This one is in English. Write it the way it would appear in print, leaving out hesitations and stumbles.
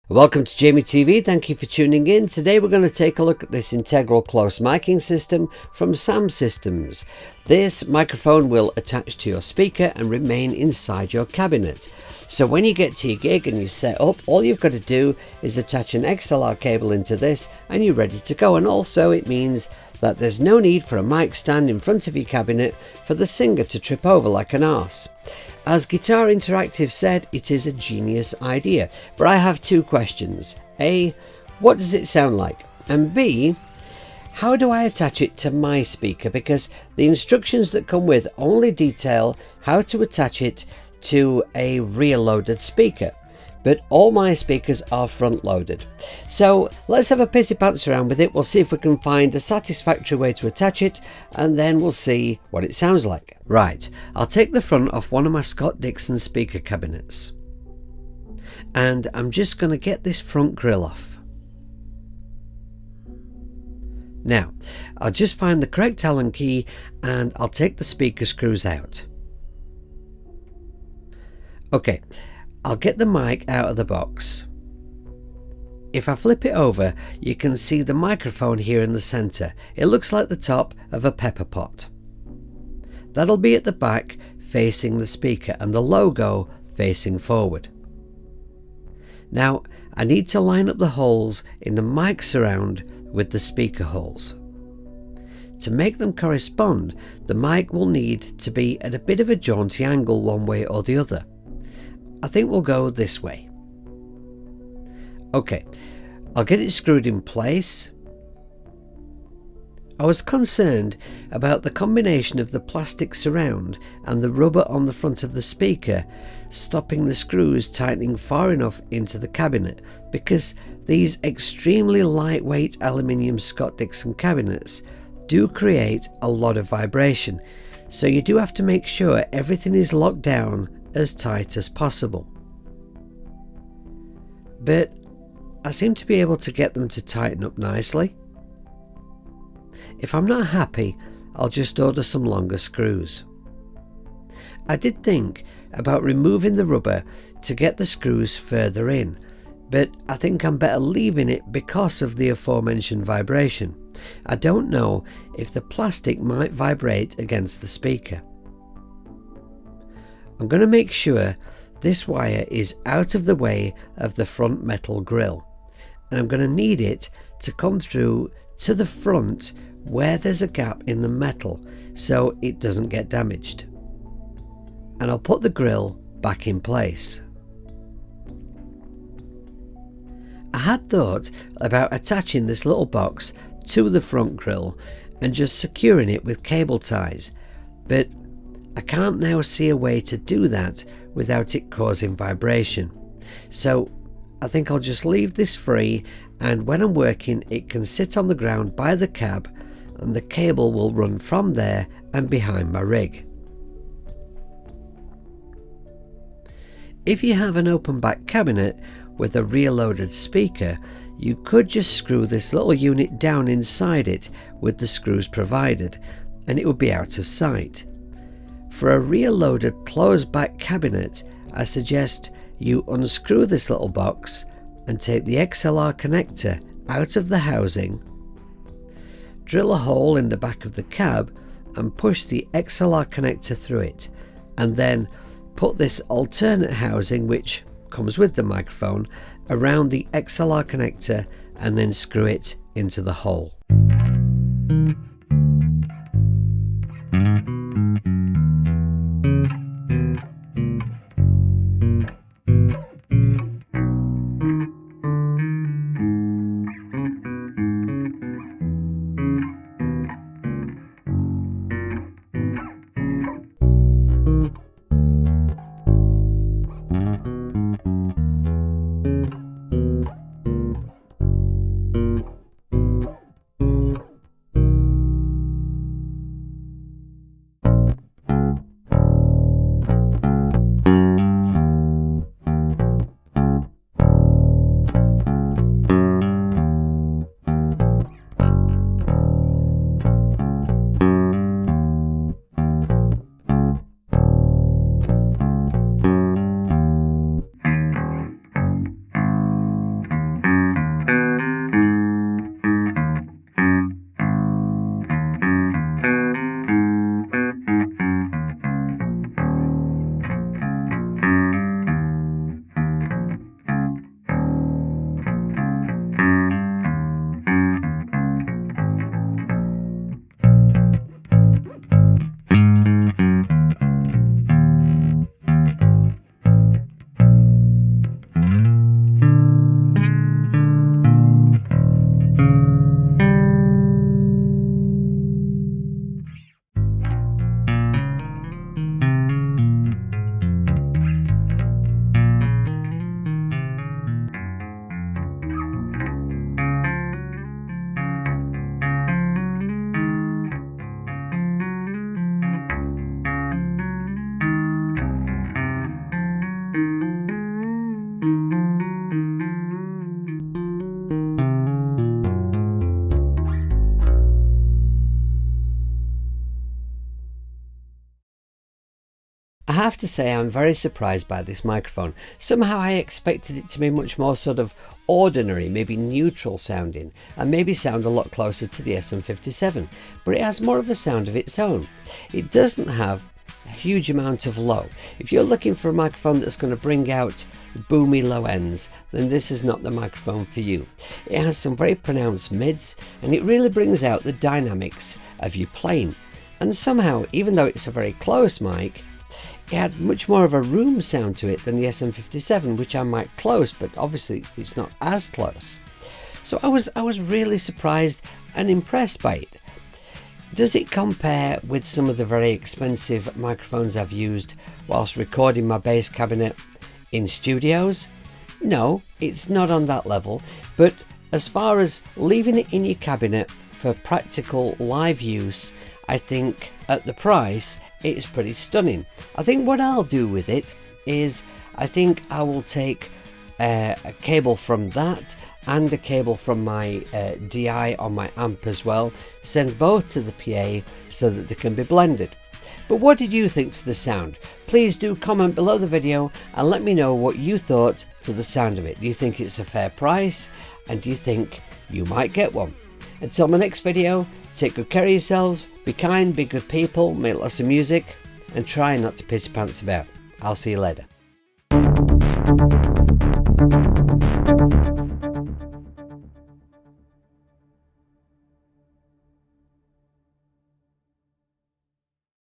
Welcome to Jamie TV, thank you for tuning in. Today we're going to take a look at this integral close miking system from Sam Systems. This microphone will attach to your speaker and remain inside your cabinet. So when you get to your gig and you set up, all you've got to do is attach an XLR cable into this and you're ready to go. And also it means that there's no need for a mic stand in front of your cabinet for the singer to trip over like an arse. As Guitar Interactive said, it is a genius idea, but I have two questions. A, what does it sound like? And B, how do I attach it to my speaker? Because the instructions that come with only detail how to attach it to a rear-loaded speaker, but all my speakers are front-loaded. So let's have a pissy pants around with it. We'll see if we can find a satisfactory way to attach it, and then we'll see what it sounds like. Right, I'll take the front off one of my Scott Dixon speaker cabinets, and I'm just going to get this front grill off. Now, I'll just find the correct Allen key and I'll take the speaker screws out. Okay, I'll get the mic out of the box. If I flip it over, you can see the microphone here in the center. It looks like the top of a pepper pot. That'll be at the back facing the speaker and the logo facing forward. Now I need to line up the holes in the mic surround with the speaker holes. To make them correspond, the mic will need to be at a bit of a jaunty angle one way or the other. I think we'll go this way. Okay, I'll get it screwed in place. I was concerned about the combination of the plastic surround and the rubber on the front of the speaker stopping the screws tightening far enough into the cabinet, because these extremely lightweight aluminium Scott Dixon cabinets do create a lot of vibration, so you do have to make sure everything is locked down as tight as possible. But I seem to be able to get them to tighten up nicely. If I'm not happy, I'll just order some longer screws. I did think about removing the rubber to get the screws further in, but I think I'm better leaving it because of the aforementioned vibration. I don't know if the plastic might vibrate against the speaker. I'm going to make sure this wire is out of the way of the front metal grill, and I'm going to need it to come through to the front where there's a gap in the metal so it doesn't get damaged. And I'll put the grill back in place. I had thought about attaching this little box to the front grill and just securing it with cable ties, but I can't now see a way to do that without it causing vibration. So I think I'll just leave this free, and when I'm working it can sit on the ground by the cab and the cable will run from there and behind my rig. If you have an open back cabinet with a rear-loaded speaker, you could just screw this little unit down inside it with the screws provided, and it would be out of sight. For a rear-loaded closed back cabinet, I suggest you unscrew this little box and take the XLR connector out of the housing, drill a hole in the back of the cab and push the XLR connector through it, and then put this alternate housing, which comes with the microphone, around the XLR connector and then screw it into the hole. have to say I'm very surprised by this microphone. Somehow I expected it to be much more sort of ordinary, maybe neutral sounding, and maybe sound a lot closer to the SM57, but it has more of a sound of its own. It doesn't have a huge amount of low. If you're looking for a microphone that's going to bring out boomy low ends, then this is not the microphone for you. It has some very pronounced mids, and it really brings out the dynamics of you playing. And somehow, even though it's a very close mic, it had much more of a room sound to it than the SM57, which I mic close, but obviously it's not as close. So I was really surprised and impressed by it. Does it compare with some of the very expensive microphones I've used whilst recording my bass cabinet in studios? No, it's not on that level, but as far as leaving it in your cabinet for practical live use, I think at the price it's pretty stunning. I think what I'll do with it is I think I will take a cable from that and a cable from my DI on my amp as well, send both to the PA so that they can be blended. But what did you think to the sound? Please do comment below the video and let me know what you thought to the sound of it. Do you think it's a fair price? And do you think you might get one? Until my next video, take good care of yourselves, be kind, be good people, make lots of music, and try not to piss your pants about. I'll see you later.